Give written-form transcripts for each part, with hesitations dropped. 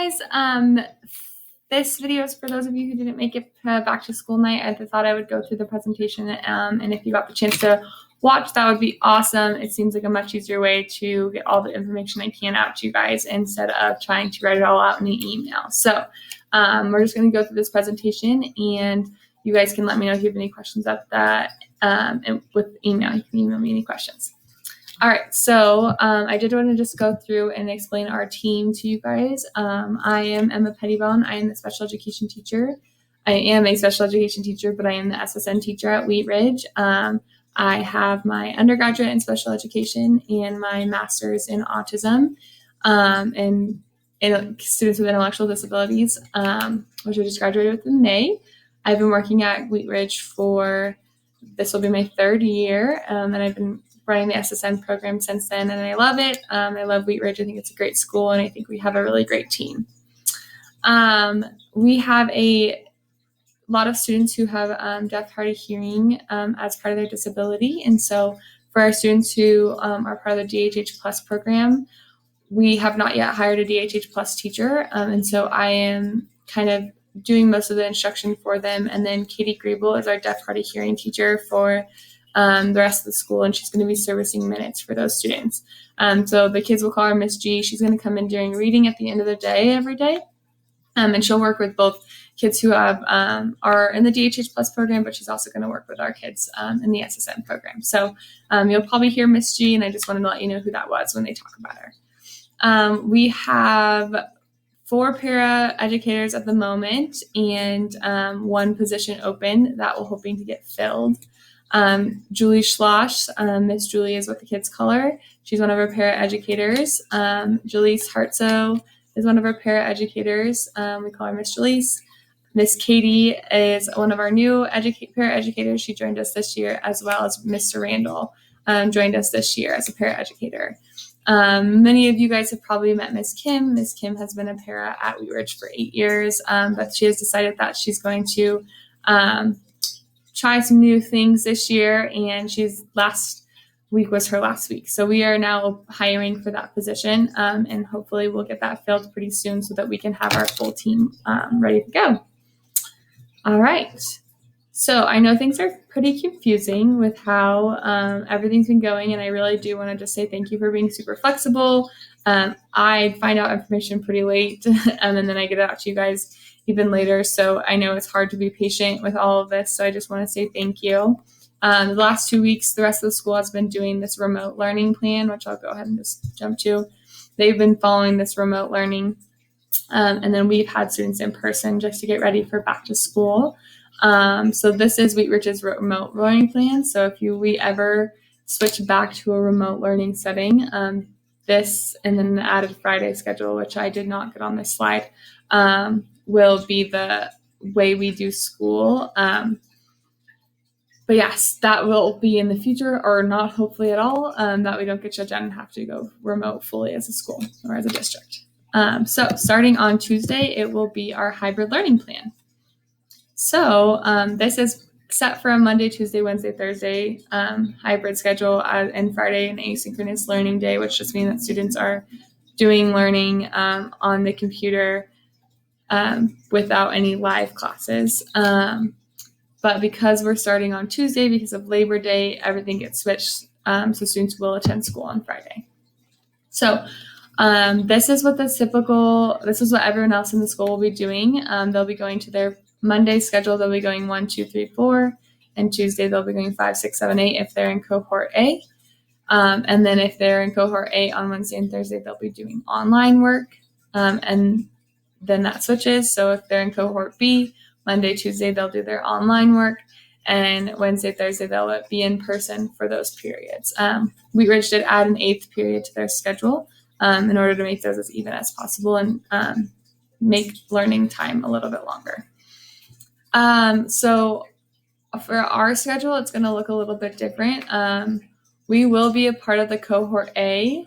guys. This video is for those of you who didn't make it back to school night. I thought I would go through the presentation, and if you got the chance to watch, that would be awesome. It seems like a much easier way to get all the information I can out to you guys instead of trying to write it all out in an email. So we're just going to go through this presentation, and you guys can let me know if you have any questions about that. And with email, you can email me any questions. All right, so I did want to just go through and explain our team to you guys. I am Emma Pettibone. I am the special education teacher. I am a special education teacher, but I am the SSN teacher at Wheat Ridge. I have my undergraduate in special education and my master's in autism and students with intellectual disabilities, which I just graduated with in May. I've been working at Wheat Ridge this will be my third year, and I've been running the SSN program since then, and I love it. I love Wheat Ridge. I think it's a great school, and I think we have a really great team. We have a lot of students who have deaf, hard of hearing as part of their disability, and so for our students who are part of the DHH Plus program, we have not yet hired a DHH Plus teacher, and so I am kind of doing most of the instruction for them, and then Katie Grable is our deaf, hard of hearing teacher for the rest of the school, and she's going to be servicing minutes for those students. So the kids will call her Miss G. She's going to come in during reading at the end of the day every day, and she'll work with both kids who have are in the DHH Plus program, but she's also going to work with our kids in the SSN program. So you'll probably hear Miss G, and I just wanted to let you know who that was when they talk about her. We have 4 para educators at the moment, and 1 position open that we're hoping to get filled. Julie Schloss, Miss Julie is what the kids call her. She's one of our para educators. Jaleese Hartso is one of our para educators. We call her Miss Jaleese. Miss Katie is one of our new para educators. She joined us this year, as well as Mr. Randall joined us this year as a para educator. Many of you guys have probably met Miss Kim. Miss Kim has been a para at Wheat Ridge for 8 years, but she has decided that she's going to try some new things this year, and last week was her last week. So we are now hiring for that position, and hopefully we'll get that filled pretty soon so that we can have our full team ready to go. All right. So I know things are pretty confusing with how everything's been going, and I really do want to just say thank you for being super flexible. I find out information pretty late, and then I get it out to you guys even later. So I know it's hard to be patient with all of this. So I just want to say thank you. The last 2 weeks, the rest of the school has been doing this remote learning plan, which I'll go ahead and just jump to. They've been following this remote learning. And then we've had students in person just to get ready for back to school. So this is Wheat Ridge's remote learning plan. So if we ever switch back to a remote learning setting, this and then the added Friday schedule, which I did not get on this slide, will be the way we do school. But yes, that will be in the future, or not hopefully at all, that we don't get shut down and have to go remote fully as a school or as a district. So starting on Tuesday, it will be our hybrid learning plan. So this is set for a Monday, Tuesday, Wednesday, Thursday hybrid schedule, and Friday an asynchronous learning day, which just means that students are doing learning on the computer without any live classes. But because we're starting on Tuesday, because of Labor Day, everything gets switched, so students will attend school on Friday. So this is what everyone else in the school will be doing. They'll be going to their Monday schedule. They'll be going 1, 2, 3, 4, and Tuesday they'll be going 5, 6, 7, 8 if they're in cohort A. And then if they're in cohort A on Wednesday and Thursday, they'll be doing online work. And then that switches. So if they're in cohort B, Monday, Tuesday, they'll do their online work, and Wednesday, Thursday, they'll be in person for those periods. Wheat Ridge did add an 8th period to their schedule in order to make those as even as possible and make learning time a little bit longer. So for our schedule, it's going to look a little bit different. We will be a part of the cohort A.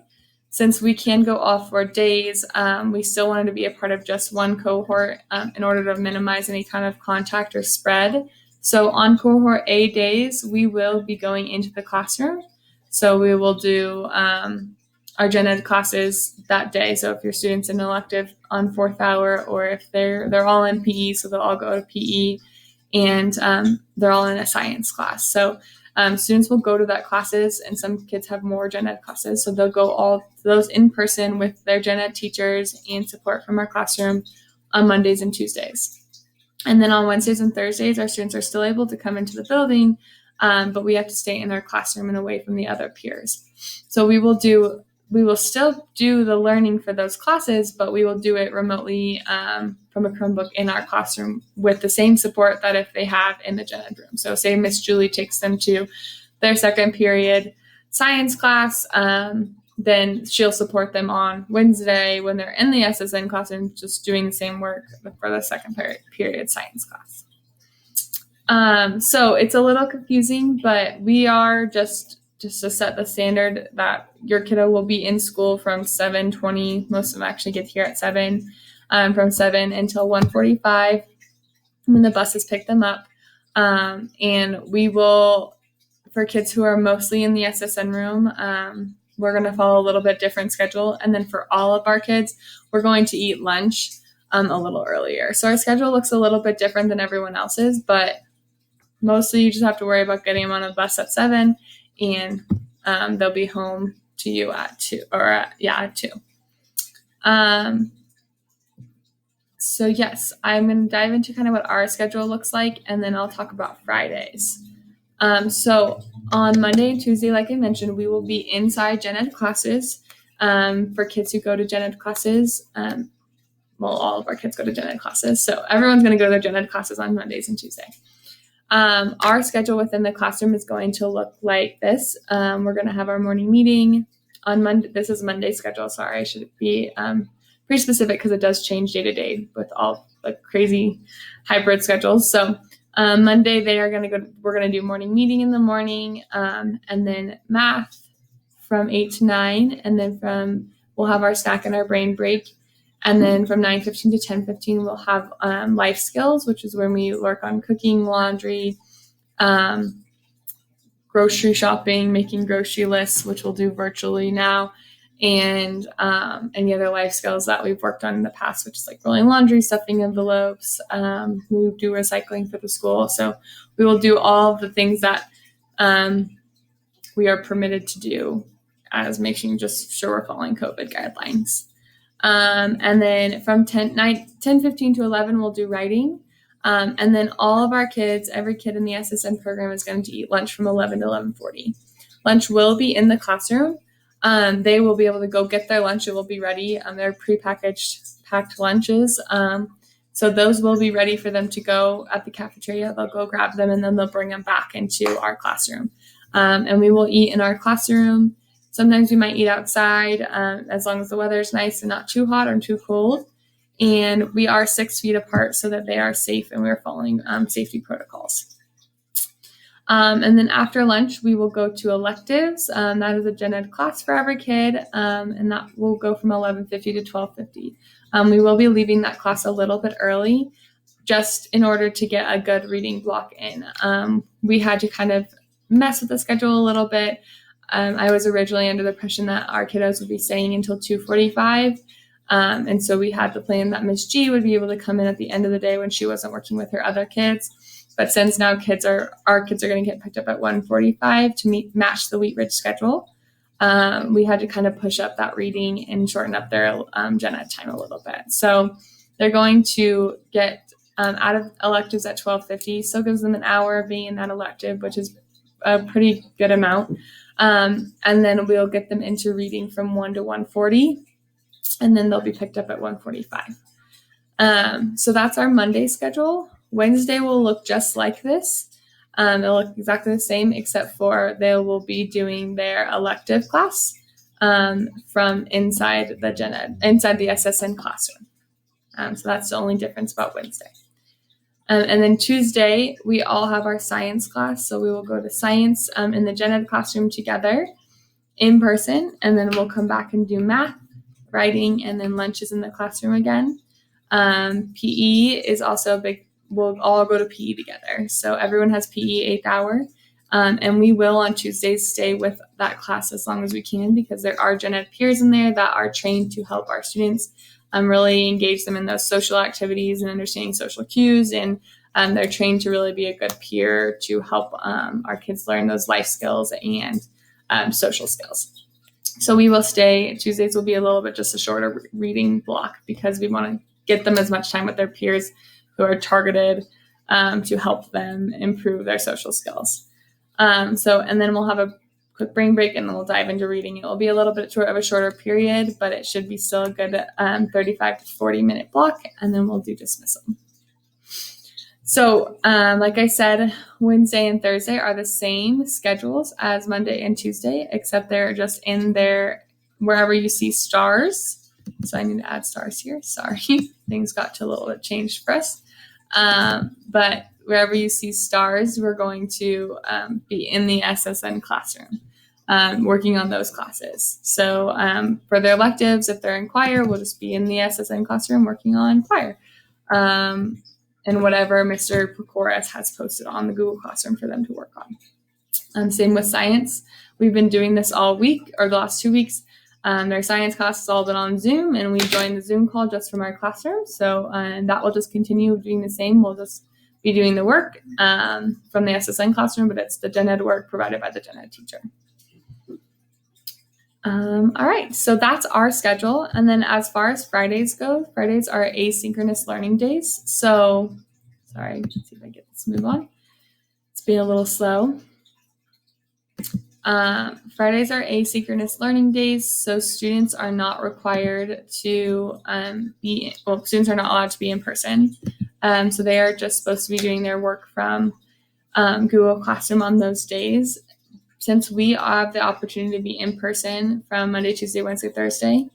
Since we can go off for days, we still wanted to be a part of just one cohort in order to minimize any kind of contact or spread. So on cohort A days, we will be going into the classroom. So we will do our gen ed classes that day. So if your student's in elective on fourth hour, or if they're all in PE, so they'll all go to PE, and they're all in a science class. So students will go to that classes, and some kids have more gen ed classes. So they'll go all those in person with their gen ed teachers and support from our classroom on Mondays and Tuesdays. And then on Wednesdays and Thursdays, our students are still able to come into the building, but we have to stay in our classroom and away from the other peers. So we will still do the learning for those classes, but we will do it remotely from a Chromebook in our classroom with the same support that if they have in the gen ed room. So say Miss Julie takes them to their second period science class, then she'll support them on Wednesday when they're in the SSN classroom, just doing the same work for the second period science class. So it's a little confusing, but we are just to set the standard that your kiddo will be in school from 7:20. Most of them actually get here at 7, from 7 until 1:45 when the buses pick them up. And we will, for kids who are mostly in the SSN room, we're going to follow a little bit different schedule. And then for all of our kids, we're going to eat lunch a little earlier. So our schedule looks a little bit different than everyone else's, but mostly you just have to worry about getting them on a bus at 7, and they'll be home to you at 2, at 2. So yes, I'm going to dive into kind of what our schedule looks like, and then I'll talk about Fridays. So on Monday and Tuesday, like I mentioned, we will be inside gen ed classes for kids who go to gen ed classes. All of our kids go to gen ed classes, so everyone's going to go to their gen ed classes on Mondays and Tuesday. Our schedule within the classroom is going to look like this. We're going to have our morning meeting on Monday. This is Monday's schedule. Sorry, I should be pretty specific because it does change day to day with all the crazy hybrid schedules. So Monday we're going to do morning meeting in the morning, and then math from 8 to 9, and then we'll have our snack and our brain break. And then from 9:15 to 10:15, we'll have life skills, which is when we work on cooking, laundry, grocery shopping, making grocery lists, which we'll do virtually now, and any other life skills that we've worked on in the past, which is like rolling laundry, stuffing envelopes. We do recycling for the school. So we will do all the things that we are permitted to do as making just sure we're following COVID guidelines. And then from 10:15 to 11, we'll do writing. And then all of our kids, every kid in the SSN program is going to eat lunch from 11 to 11:40. Lunch will be in the classroom. They will be able to go get their lunch. It will be ready. They're packed lunches. So those will be ready for them to go at the cafeteria. They'll go grab them, and then they'll bring them back into our classroom. And we will eat in our classroom. Sometimes we might eat outside, as long as the weather is nice and not too hot or too cold. And we are 6 feet apart so that they are safe, and we're following safety protocols. And then after lunch, we will go to electives. That is a gen ed class for every kid, and that will go from 11:50 to 12:50. We will be leaving that class a little bit early, just in order to get a good reading block in. We had to kind of mess with the schedule a little bit. I was originally under the impression that our kiddos would be staying until 2:45. And so we had the plan that Miss G would be able to come in at the end of the day when she wasn't working with her other kids. But since now our kids are going to get picked up at 1:45 to match the Wheat Ridge schedule, we had to kind of push up that reading and shorten up their gen ed time a little bit. So they're going to get out of electives at 12:50. Still gives them an hour of being in that elective, which is a pretty good amount. And then we'll get them into reading from 1 to 1:40, and then they'll be picked up at 1:45. So that's our Monday schedule. Wednesday will look just like this. It'll look exactly the same, except for they will be doing their elective class from inside the SSN classroom. So that's the only difference about Wednesday. And then Tuesday, we all have our science class. So we will go to science in the gen ed classroom together in person, and then we'll come back and do math, writing, and then lunches in the classroom again. PE is also we'll all go to PE together. So everyone has PE 8th hour. And we will on Tuesdays stay with that class as long as we can, because there are gen ed peers in there that are trained to help our students really engage them in those social activities and understanding social cues. And they're trained to really be a good peer to help our kids learn those life skills and social skills. So we will stay. Tuesdays will be a little bit just a shorter reading block, because we want to get them as much time with their peers who are targeted to help them improve their social skills. And then we'll have a quick brain break, and then we'll dive into reading. It will be a little bit of a shorter period, but it should be still a good 35 to 40-minute block, and then we'll do dismissal. So like I said, Wednesday and Thursday are the same schedules as Monday and Tuesday, except they're just in there wherever you see stars. So I need to add stars here. Sorry, things got to a little bit changed for us. But wherever you see stars, we're going to be in the SSN classroom working on those classes. So for their electives, if they're in choir, we'll just be in the SSN classroom working on choir. And whatever Mr. Prochorus has posted on the Google Classroom for them to work on. Same with science. We've been doing this all week, or the last 2 weeks. Their science class has all been on Zoom, and we joined the Zoom call just from our classroom. So and that will just continue doing the same. We'll just be doing the work from the SSN classroom, but it's the gen ed work provided by the gen ed teacher. All right, so that's our schedule. And then as far as Fridays go, Fridays are asynchronous learning days. So, sorry, let's see if I get this move on. It's being a little slow. Fridays are asynchronous learning days, so students are not required to students are not allowed to be in person. So they are just supposed to be doing their work from Google Classroom on those days. Since we have the opportunity to be in person from Monday, Tuesday, Wednesday, Thursday,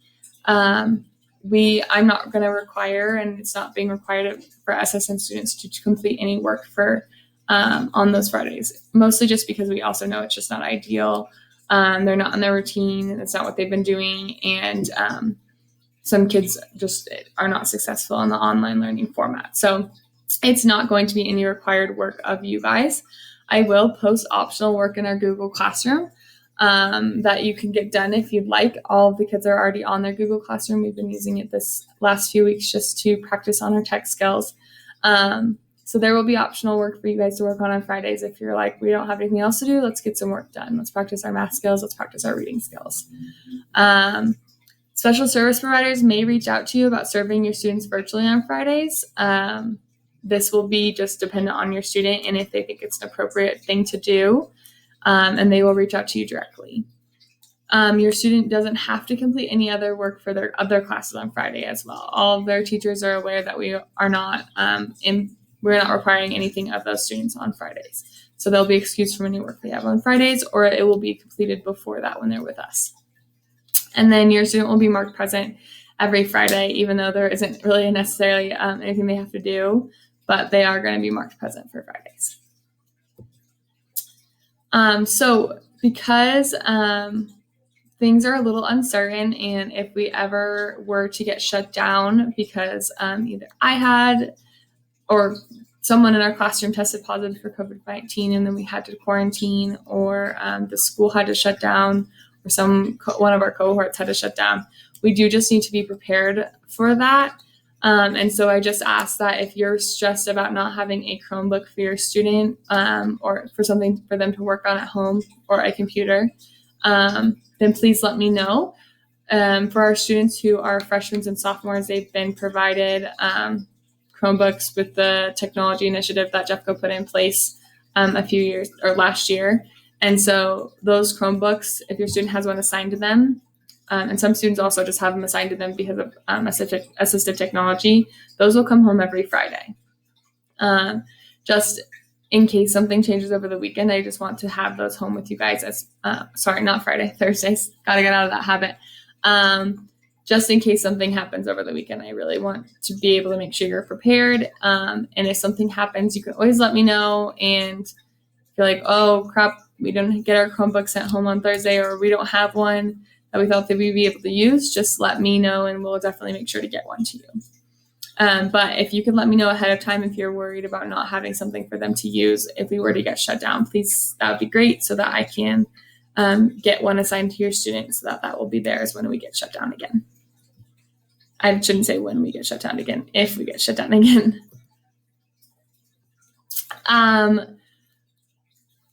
I'm not going to require, and it's not being required for SSN students to complete any work on those Fridays, mostly just because we also know it's just not ideal. They're not in their routine. It's not what they've been doing. And some kids just are not successful in the online learning format. So it's not going to be any required work of you guys. I will post optional work in our Google Classroom that you can get done if you'd like. All of the kids are already on their Google Classroom. We've been using it this last few weeks just to practice on our tech skills. So there will be optional work for you guys to work on Fridays. If you're like, we don't have anything else to do, let's get some work done. Let's practice our math skills. Let's practice our reading skills. Special service providers may reach out to you about serving your students virtually on Fridays. This will be just dependent on your student and if they think it's an appropriate thing to do, and they will reach out to you directly. Your student doesn't have to complete any other work for their other classes on Friday as well. All of their teachers are aware that we're not requiring anything of those students on Fridays. So they'll be excused from any work they have on Fridays, or it will be completed before that when they're with us. And then your student will be marked present every Friday, even though there isn't really necessarily anything they have to do, but they are going to be marked present for Fridays. So because things are a little uncertain, and if we ever were to get shut down because either I had or someone in our classroom tested positive for COVID-19 and then we had to quarantine, or the school had to shut down, or one of our cohorts had to shut down, we do just need to be prepared for that. And so I just ask that if you're stressed about not having a Chromebook for your student, or for something for them to work on at home, or a computer, then please let me know. For our students who are freshmen and sophomores, they've been provided Chromebooks with the technology initiative that Jeffco put in place last year. And so those Chromebooks, if your student has one assigned to them, and some students also just have them assigned to them because of assistive technology, those will come home every Friday. Just in case something changes over the weekend, I just want to have those home with you guys Thursdays. Got to get out of that habit. Just in case something happens over the weekend, I really want to be able to make sure you're prepared. And if something happens, you can always let me know. And if you're like, oh crap, we didn't get our Chromebook sent home on Thursday, or we don't have one that we thought that we'd be able to use, just let me know and we'll definitely make sure to get one to you. But if you could let me know ahead of time if you're worried about not having something for them to use if we were to get shut down, please, that would be great so that I can get one assigned to your student so that will be theirs when we get shut down again. I shouldn't say when we get shut down again, if we get shut down again.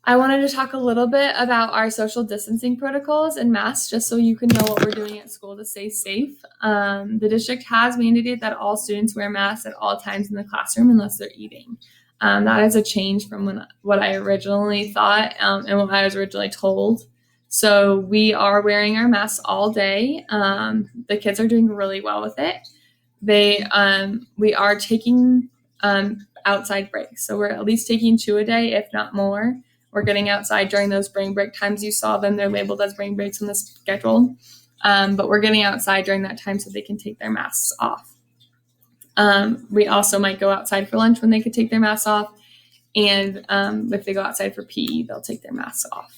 I wanted to talk a little bit about our social distancing protocols and masks, just so you can know what we're doing at school to stay safe. The district has mandated that all students wear masks at all times in the classroom unless they're eating. That is a change from what I originally thought and what I was originally told. So we are wearing our masks all day. The kids are doing really well with it. We are taking outside breaks. So we're at least taking 2 a day, if not more. We're getting outside during those brain break times. You saw them. They're labeled as brain breaks on the schedule. But we're getting outside during that time so they can take their masks off. We also might go outside for lunch when they could take their masks off. And if they go outside for PE, they'll take their masks off.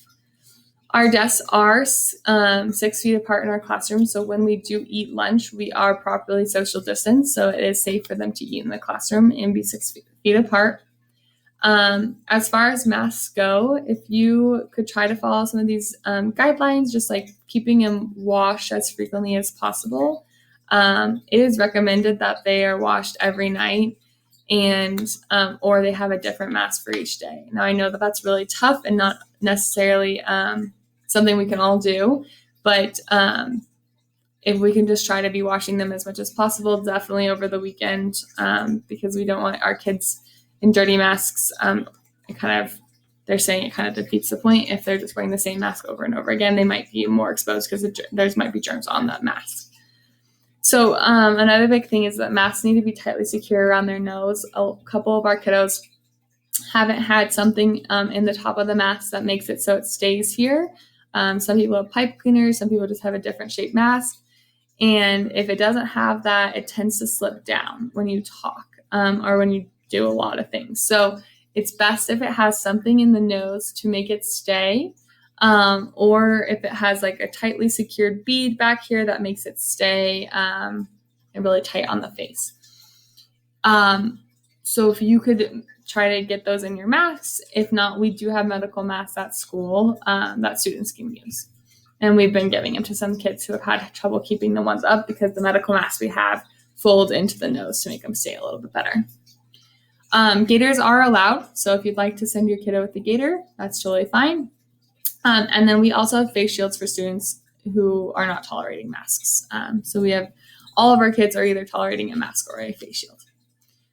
Our desks are 6 feet apart in our classroom. So when we do eat lunch, we are properly social distanced. So it is safe for them to eat in the classroom and be 6 feet apart. As far as masks go, if you could try to follow some of these guidelines, just like keeping them washed as frequently as possible. It is recommended that they are washed every night and or they have a different mask for each day. Now, I know that that's really tough and not necessarily something we can all do, but if we can just try to be washing them as much as possible, definitely over the weekend, because we don't want our kids in dirty masks. They're saying it kind of defeats the point. If they're just wearing the same mask over and over again, they might be more exposed because there might be germs on that mask. So another big thing is that masks need to be tightly secure around their nose. A couple of our kiddos haven't had something in the top of the mask that makes it so it stays here. Some people have pipe cleaners, some people just have a different shaped mask. And if it doesn't have that, it tends to slip down when you talk or when you do a lot of things. So it's best if it has something in the nose to make it stay, or if it has like a tightly secured bead back here that makes it stay and really tight on the face. So if you could try to get those in your masks. If not, we do have medical masks at school that students can use. And we've been giving them to some kids who have had trouble keeping the ones up because the medical masks we have fold into the nose to make them stay a little bit better. Gaiters are allowed. So if you'd like to send your kiddo with a gaiter, that's totally fine. And then we also have face shields for students who are not tolerating masks. So we have all of our kids are either tolerating a mask or a face shield,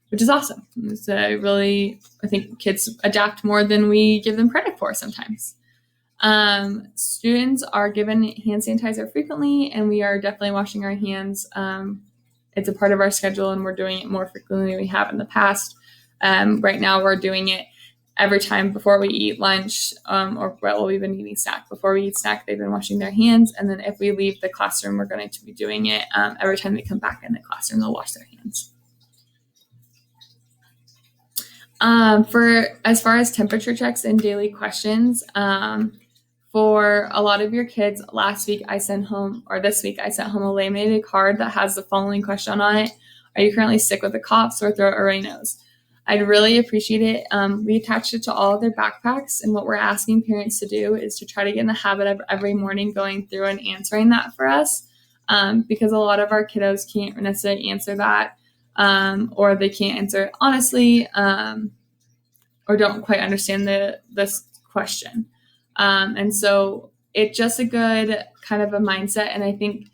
which is awesome. It's I think kids adapt more than we give them credit for sometimes. Students are given hand sanitizer frequently, and we are definitely washing our hands. It's a part of our schedule, and we're doing it more frequently than we have in the past. Right now, we're doing it every time before we eat lunch, we've been eating snack. Before we eat snack, they've been washing their hands, and then if we leave the classroom, we're going to be doing it every time they come back in the classroom. They'll wash their hands. For as far as temperature checks and daily questions, for a lot of your kids, this week I sent home a laminated card that has the following question on it. Are you currently sick with a cough, sore throat, or runny nose? I'd really appreciate it. We attached it to all of their backpacks, and what we're asking parents to do is to try to get in the habit of every morning going through and answering that for us, because a lot of our kiddos can't necessarily answer that, or they can't answer it honestly, or don't quite understand this question. And so it's just a good kind of a mindset. And I think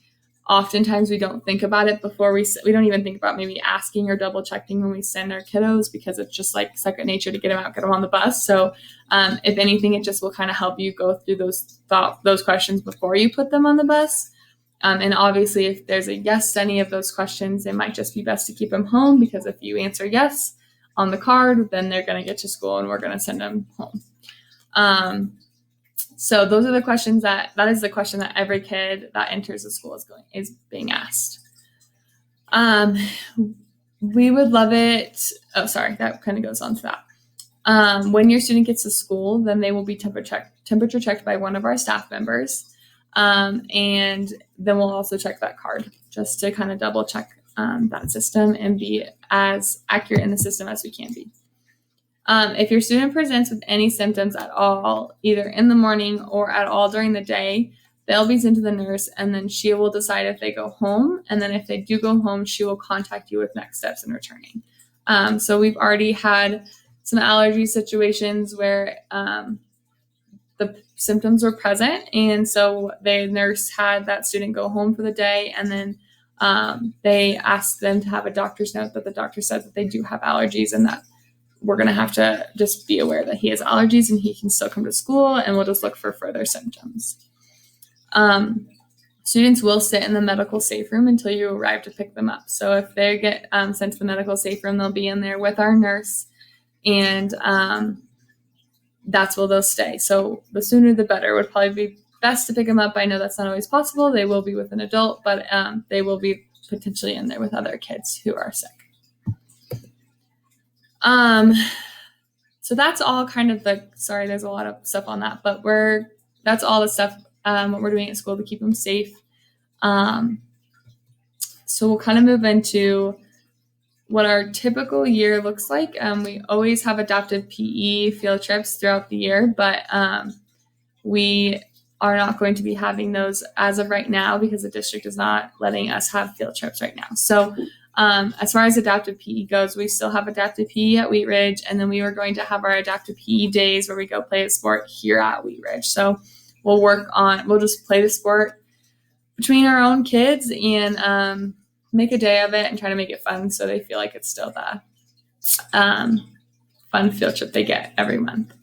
oftentimes we don't think about it before we don't even think about maybe asking or double checking when we send our kiddos, because it's just like second nature to get them out, get them on the bus. So if anything, it just will kind of help you go through those questions before you put them on the bus. And obviously, if there's a yes to any of those questions, it might just be best to keep them home, because if you answer yes on the card, then they're going to get to school and we're going to send them home. So those are the questions that is the question that every kid that enters the school is being asked. We would love it. Oh, sorry, that kind of goes on to that. When your student gets to school, then they will be temperature checked by one of our staff members. And then we'll also check that card just to kind of double check that system and be as accurate in the system as we can be. If your student presents with any symptoms at all, either in the morning or at all during the day, they'll be sent to the nurse, and then she will decide if they go home. And then if they do go home, she will contact you with next steps in returning. So we've already had some allergy situations where the symptoms were present, and so the nurse had that student go home for the day, and then they asked them to have a doctor's note that the doctor said that they do have allergies and that we're going to have to just be aware that he has allergies and he can still come to school, and we'll just look for further symptoms. Students will sit in the medical safe room until you arrive to pick them up. So if they get sent to the medical safe room, they'll be in there with our nurse, and that's where they'll stay. So the sooner the better. It would probably be best to pick them up. I know that's not always possible. They will be with an adult, but they will be potentially in there with other kids who are sick. So that's all kind of sorry, there's a lot of stuff on that, but that's all the stuff, what we're doing at school to keep them safe. So we'll kind of move into what our typical year looks like. We always have adaptive PE field trips throughout the year, but we are not going to be having those as of right now because the district is not letting us have field trips right now. So as far as adaptive PE goes, we still have adaptive PE at Wheat Ridge, and then we were going to have our adaptive PE days where we go play a sport here at Wheat Ridge. So we'll just play the sport between our own kids and make a day of it and try to make it fun so they feel like it's still the fun field trip they get every month.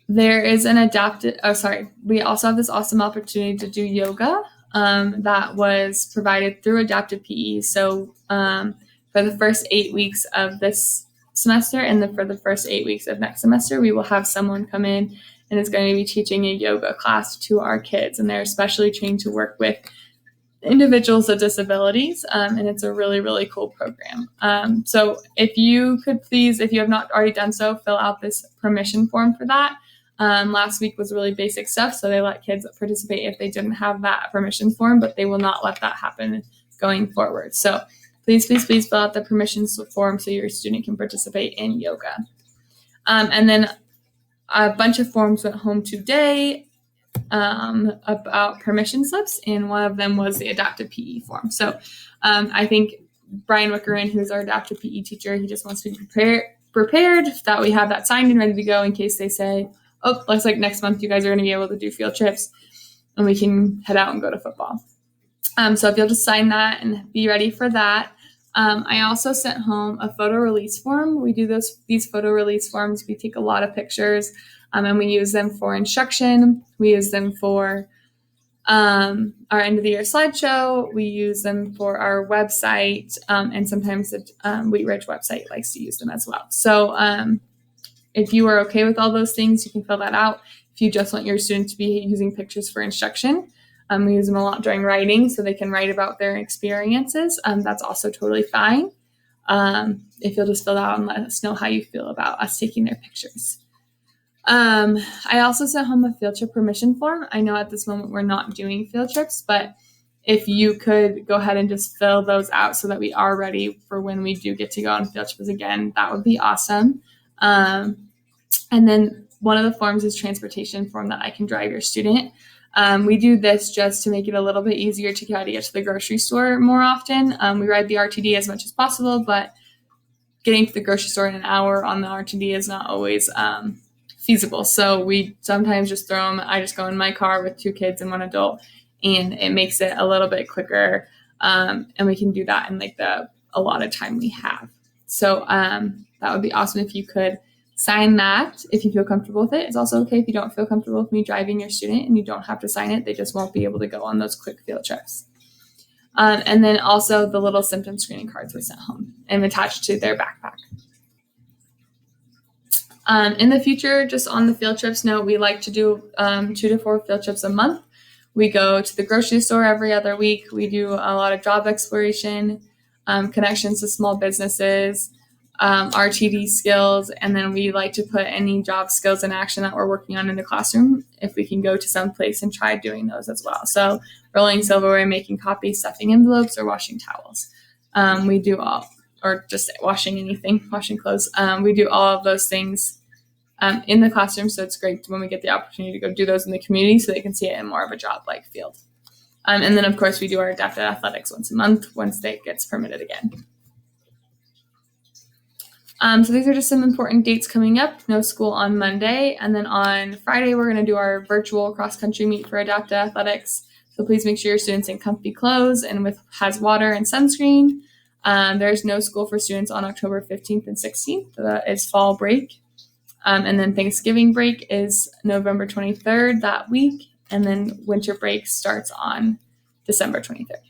There is we also have this awesome opportunity to do yoga that was provided through adaptive PE. So for the first 8 weeks of this semester and then for the first 8 weeks of next semester, we will have someone come in and is going to be teaching a yoga class to our kids. And they're especially trained to work with individuals with disabilities, and it's a really, really cool program. So if you could please, if you have not already done so, fill out this permission form for that. Last week was really basic stuff, so they let kids participate if they didn't have that permission form, but they will not let that happen going forward. So please, please, please fill out the permissions form so your student can participate in yoga. And then a bunch of forms went home today about permission slips, and one of them was the adaptive PE form. So I think Brian Wickerin, who's our adaptive PE teacher, he just wants to be prepared that we have that signed and ready to go in case they say, oh, looks like next month you guys are going to be able to do field trips and we can head out and go to football. So if you'll just sign that and be ready for that. I also sent home a photo release form. We do these photo release forms. We take a lot of pictures and we use them for instruction. We use them for our end of the year slideshow. We use them for our website, and sometimes the Wheat Ridge website likes to use them as well. So if you are okay with all those things, you can fill that out. If you just want your student to be using pictures for instruction, we use them a lot during writing so they can write about their experiences. That's also totally fine. If you'll just fill out and let us know how you feel about us taking their pictures. I also sent home a field trip permission form. I know at this moment we're not doing field trips, but if you could go ahead and just fill those out so that we are ready for when we do get to go on field trips again, that would be awesome. And then one of the forms is transportation form that I can drive your student. We do this just to make it a little bit easier to try to get to the grocery store more often. We ride the RTD as much as possible, but getting to the grocery store in an hour on the RTD is not always feasible. So we sometimes just I just go in my car with 2 kids and 1 adult, and it makes it a little bit quicker. And we can do that in like a lot of time we have. So that would be awesome if you could sign that if you feel comfortable with it. It's also okay if you don't feel comfortable with me driving your student and you don't have to sign it. They just won't be able to go on those quick field trips. And then also the little symptom screening cards were sent home and attached to their backpack. In the future, just on the field trips note, we like to do 2 to 4 field trips a month. We go to the grocery store every other week. We do a lot of job exploration, connections to small businesses, RTD skills, and then we like to put any job skills in action that we're working on in the classroom if we can go to some place and try doing those as well. So rolling silverware, making copies, stuffing envelopes, or washing towels. We do all, or just washing clothes. We do all of those things in the classroom, so it's great when we get the opportunity to go do those in the community so they can see it in more of a job-like field. And then, of course, we do our adapted athletics once a month once it gets permitted again. So these are just some important dates coming up. No school on Monday. And then on Friday, we're going to do our virtual cross-country meet for adapted athletics. So please make sure your students in comfy clothes and has water and sunscreen. There's no school for students on October 15th and 16th. It's fall break. And then Thanksgiving break is November 23rd that week. And then winter break starts on December 23rd.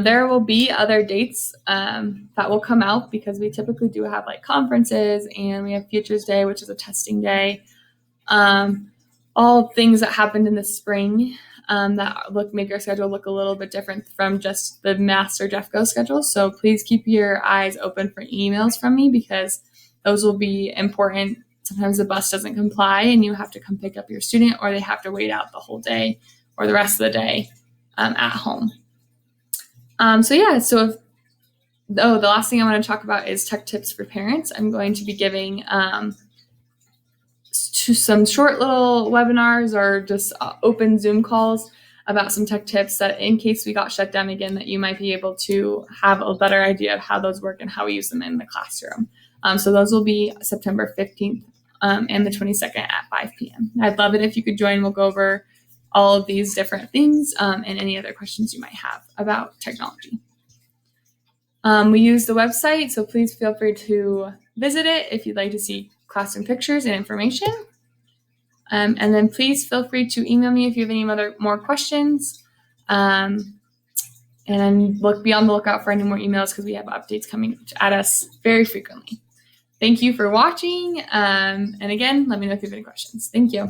There will be other dates that will come out because we typically do have like conferences, and we have Futures Day, which is a testing day. All things that happened in the spring that make our schedule look a little bit different from just the Master JeffGo schedule. So please keep your eyes open for emails from me because those will be important. Sometimes the bus doesn't comply and you have to come pick up your student, or they have to wait out the whole day or the rest of the day at home. The last thing I want to talk about is tech tips for parents. I'm going to be giving some short little webinars or just open Zoom calls about some tech tips that in case we got shut down again, that you might be able to have a better idea of how those work and how we use them in the classroom. So those will be September 15th and the 22nd at 5 p.m. I'd love it if you could join. We'll go over all of these different things and any other questions you might have about technology. We use the website, so please feel free to visit it if you'd like to see classroom pictures and information. And then please feel free to email me if you have any more questions. And be on the lookout for any more emails because we have updates coming at us very frequently. Thank you for watching. And again, let me know if you have any questions. Thank you.